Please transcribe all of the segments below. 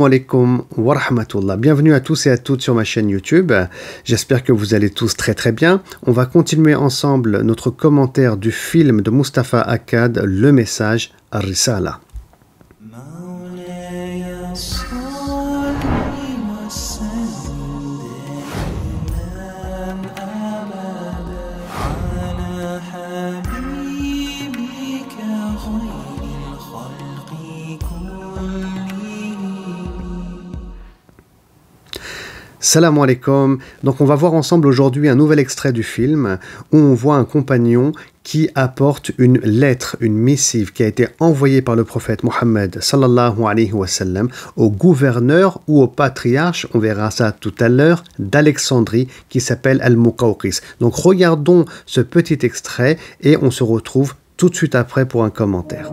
Alaikum wa rahmatullah. Bienvenue à tous et à toutes sur ma chaîne YouTube. J'espère que vous allez tous très très bien. On va continuer ensemble notre commentaire du film de Mustafa Akkad, Le Message, Ar-Risala. Salam alaikum. Donc on va voir ensemble aujourd'hui un nouvel extrait du film où on voit un compagnon qui apporte une lettre, une missive qui a été envoyée par le prophète Mohammed sallallahu alayhi wa sallam au gouverneur ou au patriarche, on verra ça tout à l'heure, d'Alexandrie qui s'appelle Al-Muqawqis. Donc regardons ce petit extrait et on se retrouve tout de suite après pour un commentaire.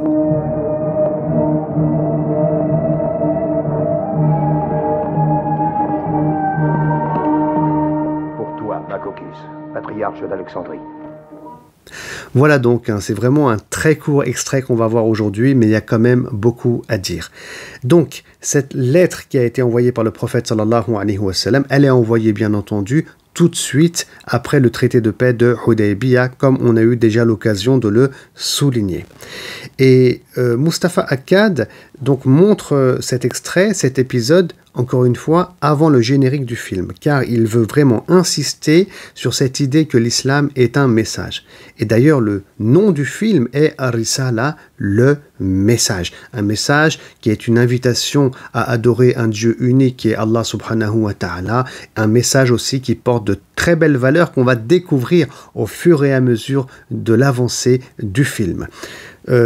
Patriarche d'Alexandrie. Voilà donc, c'est vraiment un très court extrait qu'on va voir aujourd'hui, mais il y a quand même beaucoup à dire. Donc, cette lettre qui a été envoyée par le prophète sallallahu alayhi wa sallam, elle est envoyée bien entendu tout de suite après le traité de paix de Hudaybiyah, comme on a eu déjà l'occasion de le souligner. Et Mustafa Akkad donc montre cet extrait, cet épisode, encore une fois, avant le générique du film, car il veut vraiment insister sur cette idée que l'islam est un message. Et d'ailleurs, le nom du film est Ar-Risala, le message. Un message qui est une invitation à adorer un Dieu unique qui est Allah subhanahu wa ta'ala, un message aussi qui porte de très belles valeurs qu'on va découvrir au fur et à mesure de l'avancée du film.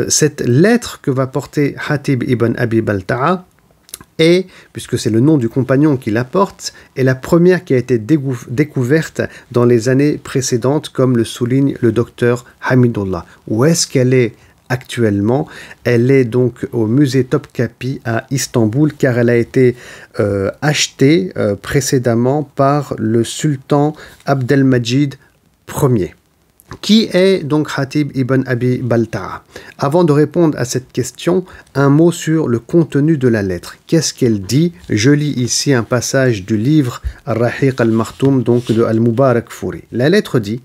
Cette lettre que va porter Hatib ibn Abi Balta'a, et, puisque c'est le nom du compagnon qui l'apporte, est la première qui a été découverte dans les années précédentes, comme le souligne le docteur Hamidullah. Où est-ce qu'elle est actuellement? Elle est donc au musée Topkapi à Istanbul, car elle a été achetée précédemment par le sultan Abdelmajid Ier. Qui est donc Hatib ibn Abi Balta'a? Avant de répondre à cette question, un mot sur le contenu de la lettre. Qu'est-ce qu'elle dit? Je lis ici un passage du livre Ar-Rahiq al-Makhtoum, donc de Al-Mubarakfuri. La lettre dit: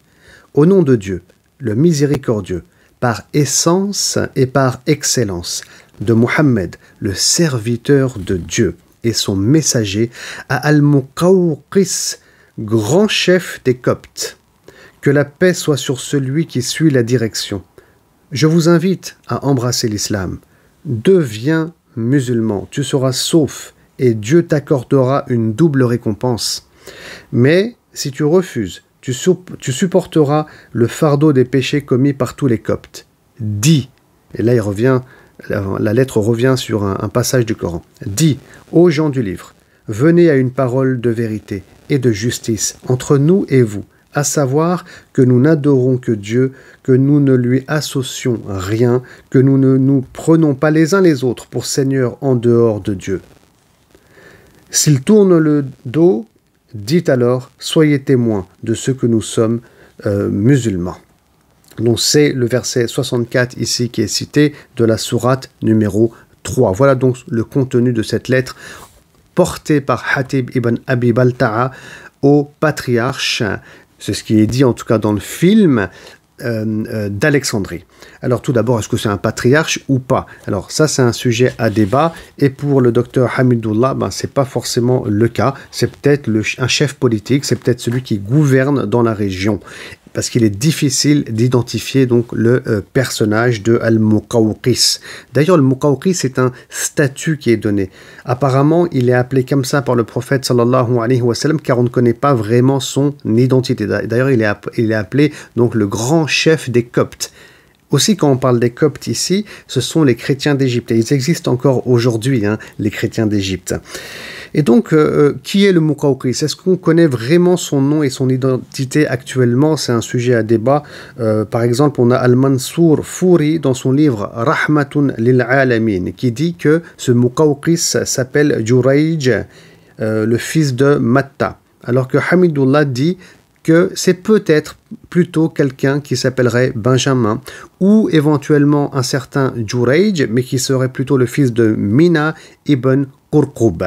au nom de Dieu, le miséricordieux, par essence et par excellence, de Mohammed, le serviteur de Dieu et son messager, à Al-Muqawqis, grand chef des Coptes. Que la paix soit sur celui qui suit la direction. Je vous invite à embrasser l'islam. Deviens musulman, tu seras sauf et Dieu t'accordera une double récompense. Mais si tu refuses, tu supporteras le fardeau des péchés commis par tous les Coptes. Dis, et là la lettre revient sur un passage du Coran. Dis, ô gens du livre, venez à une parole de vérité et de justice entre nous et vous, à savoir que nous n'adorons que Dieu, que nous ne lui associons rien, que nous ne nous prenons pas les uns les autres pour seigneurs en dehors de Dieu. S'il tourne le dos, dites alors, soyez témoins de ce que nous sommes musulmans. Donc c'est le verset 64 ici qui est cité de la sourate numéro 3. Voilà donc le contenu de cette lettre portée par Hatib ibn Abi Balta'a au patriarche. C'est ce qui est dit en tout cas dans le film d'Alexandrie. Alors tout d'abord, est-ce que c'est un patriarche ou pas? Alors ça c'est un sujet à débat, et pour le docteur Hamidullah, c'est pas forcément le cas. C'est peut-être un chef politique, c'est peut-être celui qui gouverne dans la région, parce qu'il est difficile d'identifier donc le personnage de Al-Muqawqis. D'ailleurs, le Muqawqis, c'est un statut qui est donné. Apparemment, il est appelé comme ça par le prophète sallallahu alayhi wa sallam, car on ne connaît pas vraiment son identité. D'ailleurs, il est appelé donc le grand chef des Coptes. Aussi, quand on parle des Coptes ici, ce sont les chrétiens d'Égypte. Et ils existent encore aujourd'hui, les chrétiens d'Égypte. Et donc, qui est le Muqawqis? Est-ce qu'on connaît vraiment son nom et son identité actuellement? C'est un sujet à débat. Par exemple, on a Al-Mansour Fouri dans son livre Rahmatun lil Alamin qui dit que ce Muqawqis s'appelle Jurayj, le fils de Matta. Alors que Hamidullah dit que c'est peut-être plutôt quelqu'un qui s'appellerait Benjamin, ou éventuellement un certain Jurayj, mais qui serait plutôt le fils de Mina ibn Qurqub.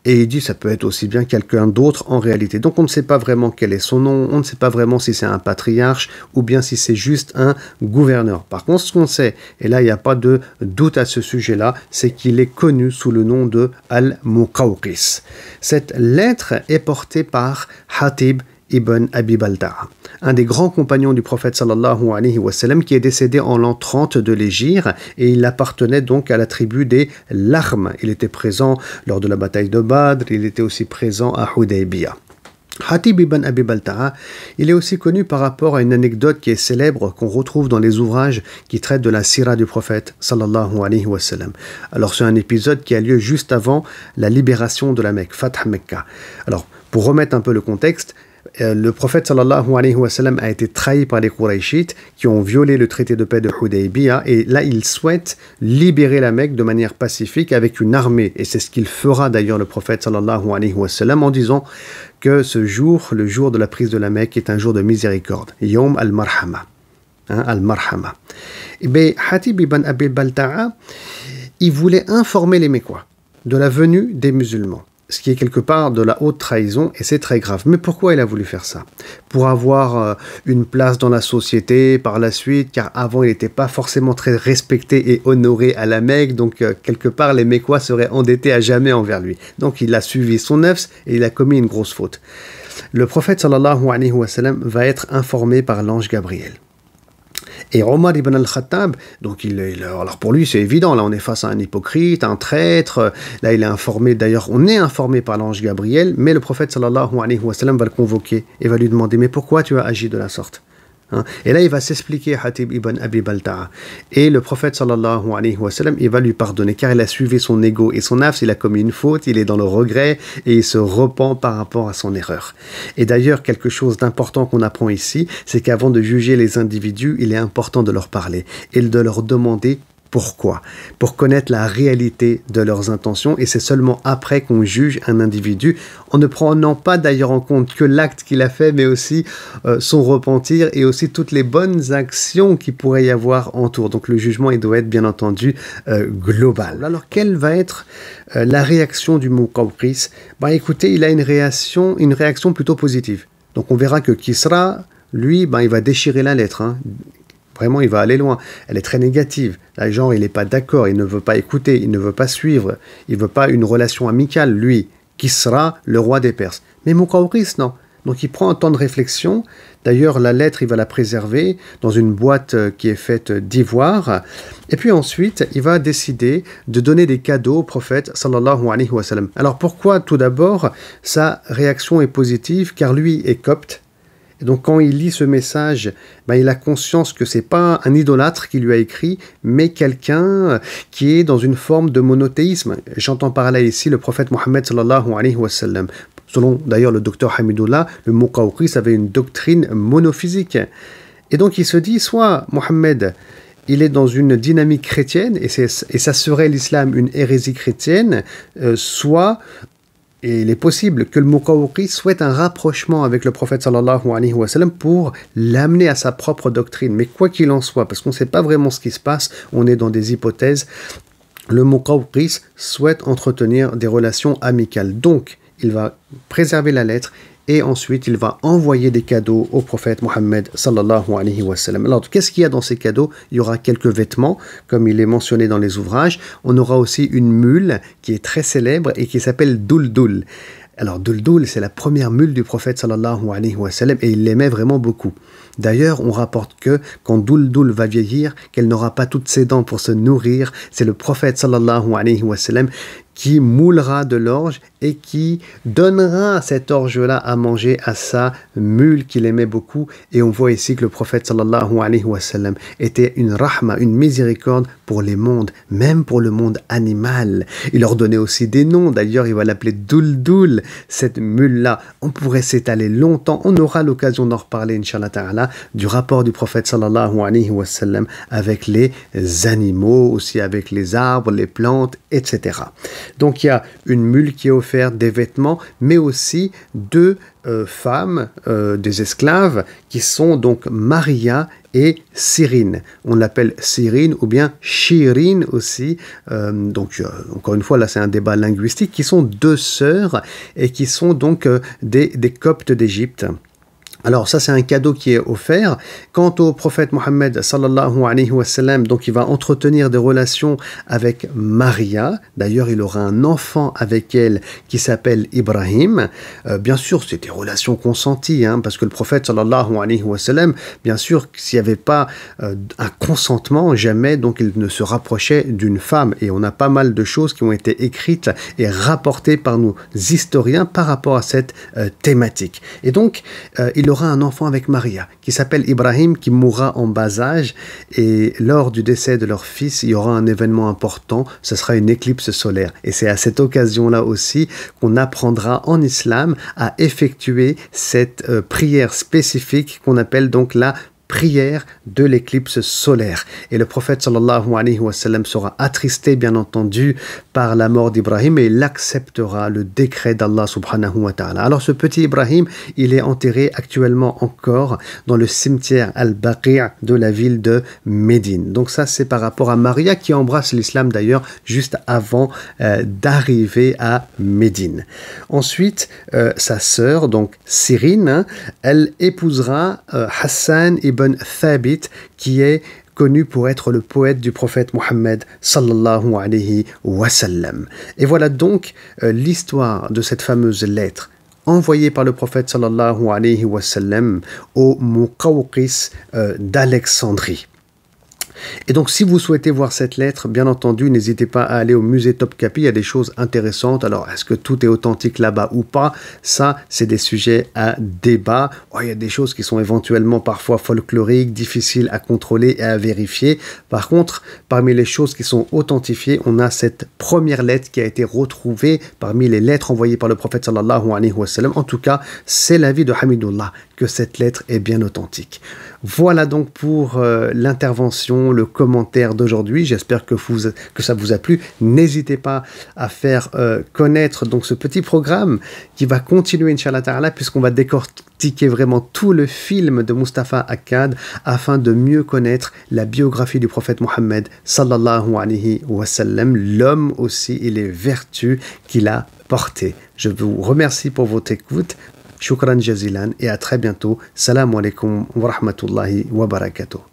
Et il dit ça peut être aussi bien quelqu'un d'autre en réalité. Donc on ne sait pas vraiment quel est son nom, on ne sait pas vraiment si c'est un patriarche ou bien si c'est juste un gouverneur. Par contre, ce qu'on sait, et là il n'y a pas de doute à ce sujet-là, c'est qu'il est connu sous le nom de Al-Muqawqis. Cette lettre est portée par Hatib ibn Abi Balta'a, un des grands compagnons du prophète sallallahu alayhi wa sallam qui est décédé en l'an 30 de l'Hégire et il appartenait donc à la tribu des Lahm. Il était présent lors de la bataille de Badr, il était aussi présent à Hudaybiyah. Hatib ibn Abi Balta'a, il est aussi connu par rapport à une anecdote qui est célèbre qu'on retrouve dans les ouvrages qui traitent de la sira du prophète sallallahu alayhi wa sallam. Alors c'est un épisode qui a lieu juste avant la libération de la Mecque, Fath Mecca. Alors pour remettre un peu le contexte, le prophète sallallahu alayhi wa sallam a été trahi par les Qurayshites qui ont violé le traité de paix de Hudaybiyah et là il souhaite libérer la Mecque de manière pacifique avec une armée et c'est ce qu'il fera d'ailleurs le prophète sallallahu alayhi wa sallam en disant que ce jour, le jour de la prise de la Mecque est un jour de miséricorde, Yawm al-Marhama, al-Marhama. Et bien Hatib ibn Abi Balta'a, il voulait informer les Mécois de la venue des musulmans, ce qui est quelque part de la haute trahison, et c'est très grave. Mais pourquoi il a voulu faire ça? Pour avoir une place dans la société par la suite, car avant il n'était pas forcément très respecté et honoré à la Mecque, donc quelque part les Mécois seraient endettés à jamais envers lui. Donc il a suivi son nefs et il a commis une grosse faute. Le prophète sallallahu alayhi wa sallam va être informé par l'ange Gabriel. Et Omar ibn al-Khattab, donc alors pour lui c'est évident, là on est face à un hypocrite, un traître, là il est informé, d'ailleurs on est informé par l'ange Gabriel, mais le prophète sallallahu alayhi wa sallam va le convoquer et va lui demander mais pourquoi tu as agi de la sorte? Et là il va s'expliquer Hatib ibn Abi Balta'a et le prophète sallallahu alayhi wa sallam il va lui pardonner car il a suivi son ego et son nafs, il a commis une faute, il est dans le regret et il se repent par rapport à son erreur. Et d'ailleurs quelque chose d'important qu'on apprend ici, c'est qu'avant de juger les individus, il est important de leur parler et de leur demander pourquoi, pour connaître la réalité de leurs intentions, et c'est seulement après qu'on juge un individu, en ne prenant pas d'ailleurs en compte que l'acte qu'il a fait, mais aussi son repentir et aussi toutes les bonnes actions qu'il pourrait y avoir autour. Donc le jugement, il doit être bien entendu global. Alors quelle va être la réaction du Muqawqis? Écoutez, il a une réaction plutôt positive. Donc on verra que Kisra, lui, il va déchirer la lettre, Vraiment, il va aller loin. Elle est très négative. Là, genre, il n'est pas d'accord, il ne veut pas écouter, il ne veut pas suivre, il ne veut pas une relation amicale, lui, qui sera le roi des Perses. Mais Muqawqis, non. Donc, il prend un temps de réflexion. D'ailleurs, la lettre, il va la préserver dans une boîte qui est faite d'ivoire. Et puis ensuite, il va décider de donner des cadeaux au prophète, sallallahu alayhi wa sallam. Alors, pourquoi, tout d'abord, sa réaction est positive? Car lui est copte. Et donc quand il lit ce message, il a conscience que c'est pas un idolâtre qui lui a écrit, mais quelqu'un qui est dans une forme de monothéisme. J'entends par là ici le prophète Mohammed sallallahu alayhi wa sallam. Selon d'ailleurs le docteur Hamidullah, le Muqawqis avait une doctrine monophysique. Et donc il se dit, soit Mohammed, il est dans une dynamique chrétienne, et ça serait l'islam une hérésie chrétienne, soit... Et il est possible que le Muqawqis souhaite un rapprochement avec le prophète sallallahu alayhi wa sallam pour l'amener à sa propre doctrine. Mais quoi qu'il en soit, parce qu'on ne sait pas vraiment ce qui se passe, on est dans des hypothèses, le Muqawqis souhaite entretenir des relations amicales. Donc, il va préserver la lettre et ensuite il va envoyer des cadeaux au prophète Mohammed sallallahu alayhi wa sallam. Alors qu'est-ce qu'il y a dans ces cadeaux? Il y aura quelques vêtements, comme il est mentionné dans les ouvrages. On aura aussi une mule qui est très célèbre et qui s'appelle Duldul. Alors Duldul, c'est la première mule du prophète sallallahu alayhi wa sallam et il l'aimait vraiment beaucoup. D'ailleurs, on rapporte que quand Duldul va vieillir, qu'elle n'aura pas toutes ses dents pour se nourrir, c'est le prophète sallallahu alayhi wa sallam qui moulera de l'orge et qui donnera cet orge-là à manger à sa mule qu'il aimait beaucoup. Et on voit ici que le prophète sallallahu alayhi wa sallam était une rahma, une miséricorde pour les mondes, même pour le monde animal. Il leur donnait aussi des noms. D'ailleurs, il va l'appeler Duldul, cette mule-là. On pourrait s'étaler longtemps. On aura l'occasion d'en reparler, Inch'Allah Ta'ala, du rapport du prophète sallallahu alayhi wa sallam avec les animaux, aussi avec les arbres, les plantes, etc. Donc il y a une mule qui est offerte, des vêtements, mais aussi deux femmes, des esclaves, qui sont donc Maria et Cyrine. On l'appelle Cyrine ou bien Shirin aussi. Encore une fois, là c'est un débat linguistique, qui sont deux sœurs et qui sont donc des Coptes d'Égypte. Alors ça c'est un cadeau qui est offert. Quant au prophète Mohammed sallallahu alayhi wa sallam, donc il va entretenir des relations avec Maria. D'ailleurs il aura un enfant avec elle qui s'appelle Ibrahim. Bien sûr c'est des relations consenties, parce que le prophète sallallahu alayhi wa sallam, bien sûr s'il n'y avait pas un consentement, jamais donc il ne se rapprochait d'une femme. Et on a pas mal de choses qui ont été écrites et rapportées par nos historiens par rapport à cette thématique. Et donc il aura un enfant avec Maria qui s'appelle Ibrahim, qui mourra en bas âge, et lors du décès de leur fils il y aura un événement important, ce sera une éclipse solaire, et c'est à cette occasion-là aussi qu'on apprendra en islam à effectuer cette prière spécifique qu'on appelle donc la prière de l'éclipse solaire. Et le prophète sallallahu alayhi wa sallam sera attristé bien entendu par la mort d'Ibrahim, et il acceptera le décret d'Allah subhanahu wa ta'ala. Alors ce petit Ibrahim, il est enterré actuellement encore dans le cimetière Al-Baqi' de la ville de Médine. Donc ça c'est par rapport à Maria, qui embrasse l'islam d'ailleurs juste avant d'arriver à Médine. Ensuite sa sœur, donc Cyrine, elle épousera Hassan ibn Thabit, qui est connu pour être le poète du prophète Mohammed sallallahu alayhi wa sallam. Et voilà donc l'histoire de cette fameuse lettre envoyée par le prophète sallallahu alayhi wa sallam au Muqawqis d'Alexandrie. Et donc si vous souhaitez voir cette lettre, bien entendu, n'hésitez pas à aller au musée Topkapi, il y a des choses intéressantes. Alors est-ce que tout est authentique là-bas ou pas? Ça, c'est des sujets à débat. Il y a des choses qui sont éventuellement parfois folkloriques, difficiles à contrôler et à vérifier. Par contre, parmi les choses qui sont authentifiées, on a cette première lettre qui a été retrouvée parmi les lettres envoyées par le prophète sallallahu alayhi wa sallam. En tout cas, c'est l'avis de Hamidullah que cette lettre est bien authentique. Voilà donc pour l'intervention, le commentaire d'aujourd'hui. J'espère que ça vous a plu. N'hésitez pas à faire connaître donc ce petit programme qui va continuer, Inch'Allah Ta'ala, puisqu'on va décortiquer vraiment tout le film de Mustafa Akkad afin de mieux connaître la biographie du prophète Mohammed sallallahu alayhi wa sallam, l'homme aussi et les vertus qu'il a portées. Je vous remercie pour votre écoute. Shukran jazilan et à très bientôt. Salam alaikum wa rahmatullahi wa barakatuh.